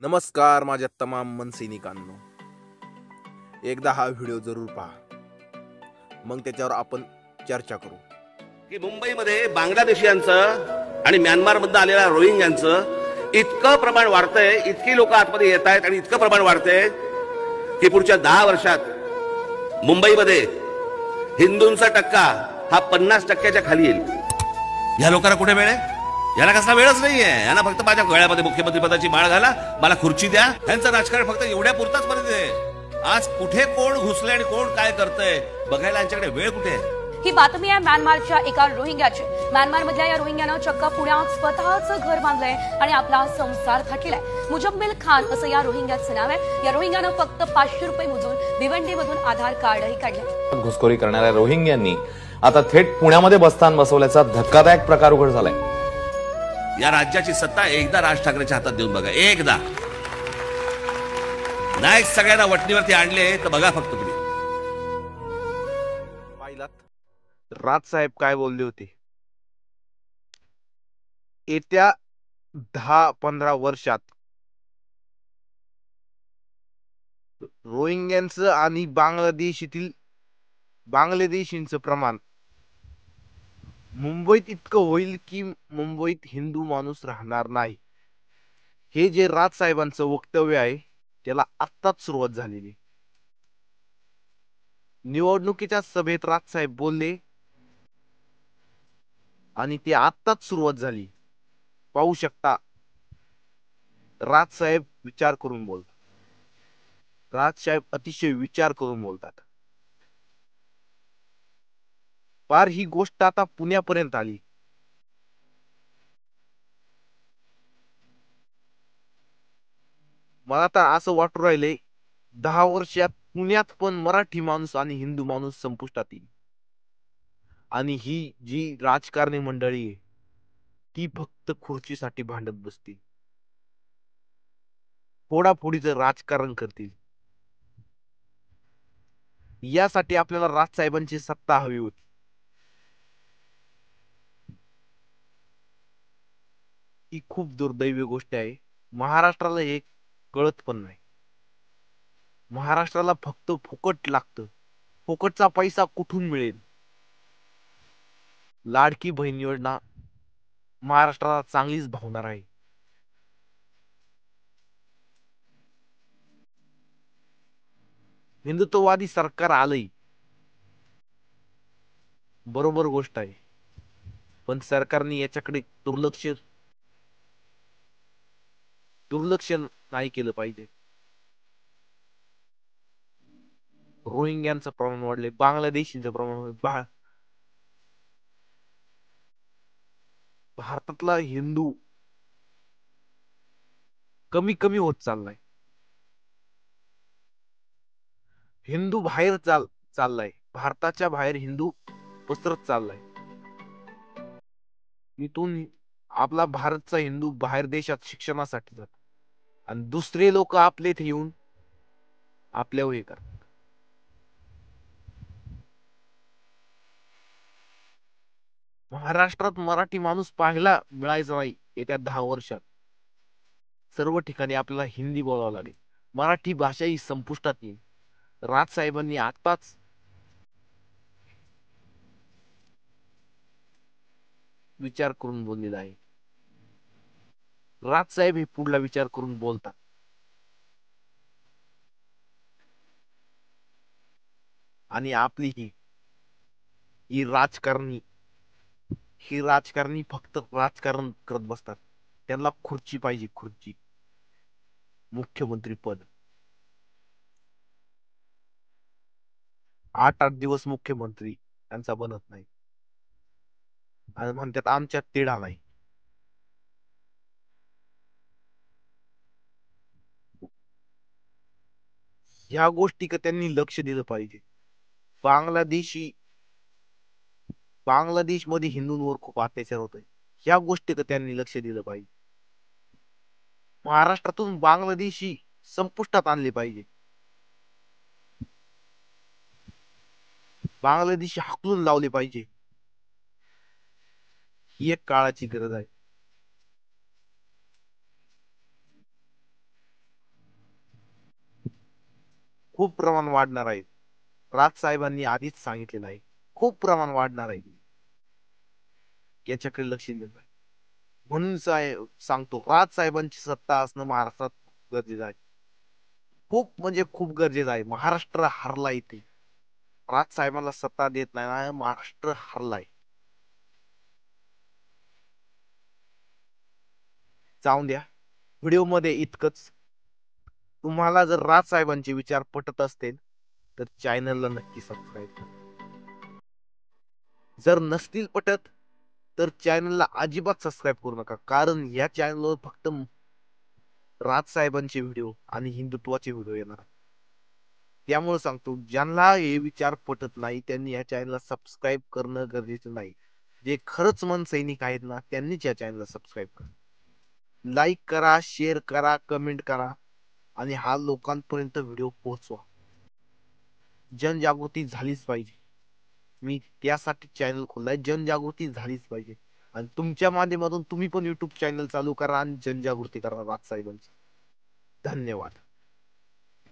नमस्कार माझ्या तमाम मनसैनिकांनो. एकदा हा व्हिडिओ जरूर पहा, मग त्याच्यावर आपण चर्चा करू. की मुंबईमध्ये बांगलादेशीयांचं आणि म्यानमारमधून आलेल्या रोहिंग्यांचं इतकं प्रमाण वाढतंय, इतकी लोक आतमध्ये येत आहेत आणि इतकं प्रमाण वाढतंय की पुढच्या 10 वर्षात मुंबईमध्ये हिंदूंचा टक्का हा 50% खाली येईल. या लोकांना कुठे वेळ आहे? याला कसला वेळच नाहीये. यांना फक्त माझ्या गळ्यामध्ये मुख्यमंत्री पदाची माळ घाला, मला खुर्ची द्या. यांचं राजकारण फक्त एवढ्या पुरताच मर्यादित आहे. आज कुठे कोण घुसले आणि कोण काय करतंय बघायला यांच्याकडे वेळ कुठे आहे? ही बातमी आहे म्यानमारच्या एका रोहिंग्याची. म्यानमारमधल्या या रोहिंग्यानं चक्क पुण्यात स्वतःचं घर बांधलंय आणि आपला संसार थाटलेलाय. मुजम्मिल खान असं या रोहिंग्याचं नाव आहे. या रोहिंग्यानं फक्त 500 रुपये मोजून भिवंडीमधून आधार कार्डही काढले. घुसखोरी करणाऱ्या रोहिंग्यांनी आता थेट पुण्यामध्ये बस्तान बसवल्याचा धक्कादायक प्रकार उघड झालाय. या राज्याची सत्ता एकदा राज ठाकरेच्या हातात देऊन बघा. एकदा नाही सगळ्यांना वटणीवरती आणले तर बघा फक्त तुम्ही. पाहिलात राजसाहेब काय बोलले होते? येत्या 10-15 वर्षात रोहिंग्यांचं आणि बांगलादेशींचं प्रमाण मुंबईत इतकं होईल की मुंबईत हिंदू माणूस राहणार नाही. हे जे राजसाहेबांचं वक्तव्य आहे त्याला आत्ताच सुरुवात झालेली. निवडणुकीच्या सभेत राजसाहेब बोलले आणि ती आत्ताच सुरुवात झाली. पाहू शकता राजसाहेब विचार करून बोलतात. राजसाहेब अतिशय विचार करून बोलतात. पार ही गोष्ट आता पुण्यापर्यंत आली. मला आता असं वाटू राहिले 10 वर्षात पुण्यात पण मराठी माणूस आणि हिंदू माणूस संपुष्टात येईल. आणि ही जी राजकारणी मंडळी आहे ती फक्त खुर्चीसाठी भांडत बसतील, फोडाफोडीचं राजकारण करतील. यासाठी आपल्याला राजसाहेबांची सत्ता हवी होती. ही खूप दुर्दैवी गोष्ट आहे. महाराष्ट्राला हे कळत पण नाही. महाराष्ट्राला फक्त फुकट लागतं. फुकटचा पैसा कुठून मिळेल? लाडकी बहीण योजना महाराष्ट्राला चांगलीच भावणार आहे. हिंदुत्ववादी सरकार आलंय, बरोबर गोष्ट आहे, पण सरकारने याच्याकडे दुर्लक्ष नाही केलं पाहिजे. रोहिंग्यांचं प्रमाण वाढले, बांगलादेशीचं प्रमाण वाढले. भारतातला हिंदू कमी कमी होत चाललाय. हिंदू बाहेर चाललाय. भारताच्या बाहेर हिंदू पसरत चाललाय. इथून आपला भारतचा हिंदू बाहेर देशात शिक्षणासाठी जातात आणि दुसरे लोक आपले इथे येऊन आपल्यावर हे करतात. महाराष्ट्रात मराठी माणूस पाहायला मिळायचा नाही. येत्या 10 वर्षात सर्व ठिकाणी आपल्याला हिंदी बोलावं लागेल. मराठी भाषा ही संपुष्टात येईल. राजसाहेबांनी आताच विचार करून बोललेला आहे. राजसाहेब हे पुढला विचार करून बोलतात. आणि आपली ही राजकारणी फक्त राजकारण करत बसतात. त्यांना खुर्ची पाहिजे, खुर्ची, मुख्यमंत्री पद. 8-8 दिवस मुख्यमंत्री त्यांचा बनत नाही आणि म्हणतात आमच्यात तिढा नाही. ह्या गोष्टी का त्यांनी लक्ष दिलं पाहिजे. बांगलादेश मध्ये हिंदूंवर खूप अत्याचार होतोय. ह्या गोष्टी का त्यांनी लक्ष दिलं पाहिजे. महाराष्ट्रातून बांगलादेशी संपुष्टात आणले पाहिजे. बांगलादेशी हाकलून लावले पाहिजे. ही एक काळाची गरज आहे. खूप प्रमाण वाढणार आहे. राज साहेबांनी आधीच सांगितलेलं आहे. खूप प्रमाण वाढणार आहे. याच्याकडे लक्ष दिलं पाहिजे. म्हणून सांगतो, राज साहेबांची सत्ता असणं महाराष्ट्रात गरजेचं आहे. खूप म्हणजे खूप गरजेचं आहे. महाराष्ट्र हरला इथे. राज साहेबांना सत्ता देत नाही ना, महाराष्ट्र हरलाय. जाऊन द्या. व्हिडिओमध्ये इतकंच. तुम्हाला जर राज साहेबांचे विचार पटत असतील तर चॅनलला नक्की सबस्क्राईब करा. जर नसतील पटत तर चॅनलला अजिबात सबस्क्राईब करू नका, कारण या चॅनलवर फक्त राज साहेबांचे व्हिडिओ आणि हिंदुत्वाचे व्हिडिओ येणार. त्यामुळे सांगतो, ज्यांना हे विचार पटत नाही त्यांनी या चॅनलला सबस्क्राईब करणं गरजेचं नाही. जे खरंच मन सैनिक आहेत ना, त्यांनीच या चॅनलला सबस्क्राईब करा. लाईक करा, शेअर करा, कमेंट करा आणि हा लोकांपर्यंत व्हिडिओ पोहोचवा. जनजागृती झालीच पाहिजे. मी त्यासाठी चॅनल खोललाय. जनजागृती झालीच पाहिजे आणि तुमच्या माध्यमातून तुम्ही पण युट्यूब चॅनल चालू करा आणि जनजागृती करा राज साहेबांची. धन्यवाद.